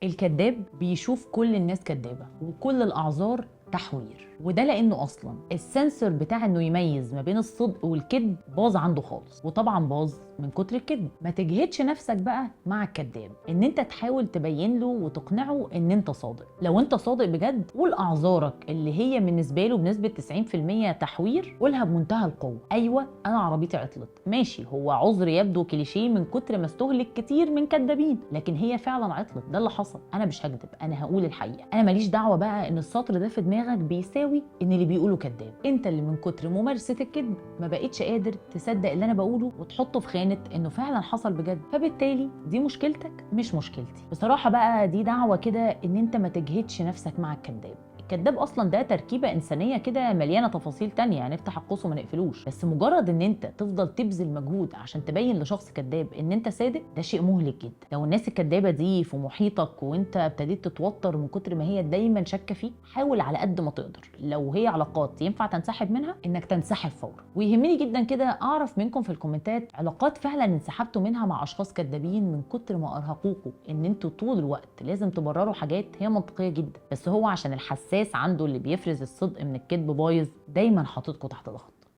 الكذاب بيشوف كل الناس كذابة وكل الأعذار تحوير، وده لأنه أصلا السنسور بتاع إنه يميز ما بين الصدق والكذب باظ عنده خالص، وطبعا باظ من كتر الكذب. ما تجهدش نفسك بقى مع الكذاب إن أنت تحاول تبين له وتقنعه إن أنت صادق. لو أنت صادق بجد قول أعذارك اللي هي بالنسبة له بنسبة 90% تحوير، قولها بمنتهى القوة. أيوة أنا عربيتي عطلت، ماشي، هو عذر يبدو كليشيه من كتر ما استهلك كتير من كذابين، لكن هي فعلا عطلت، ده اللي حصل. أنا مش هكذب، أنا هقول الحقيقة. أنا ماليش دعوة بقى إن السطر ده في دماغك بيساوي ان اللي بيقوله كذاب. انت اللي من كتر ممارسه الكذب ما بقتش قادر تصدق اللي انا بقوله وتحطه في خانه انه فعلا حصل بجد، فبالتالي دي مشكلتك مش مشكلتي. بصراحه بقى دي دعوه كده ان انت ما تجهدش نفسك مع الكذاب. الكذاب اصلا ده تركيبه انسانيه كده مليانه تفاصيل تانية، هنفتح القوس وما نقفلوش. بس مجرد ان انت تفضل تبذل مجهود عشان تبين لشخص كذاب ان انت صادق، ده شيء مهلك جدا. لو الناس الكذابه دي في محيطك وانت ابتديت تتوتر من كتر ما هي دايما شاكه فيك، حاول على قد ما تقدر لو هي علاقات ينفع تنسحب منها انك تنسحب فورا. ويهمني جدا كده اعرف منكم في الكومنتات علاقات فعلا انسحبتوا منها مع اشخاص كذابين من كتر ما ارهقوكوا ان انتوا طول الوقت لازم تبرروا حاجات هي منطقيه جدا، بس هو عشان الحساس عنده اللي بيفرز الصدق من الكذب بايظ، دايما حاططكم تحت ضغط.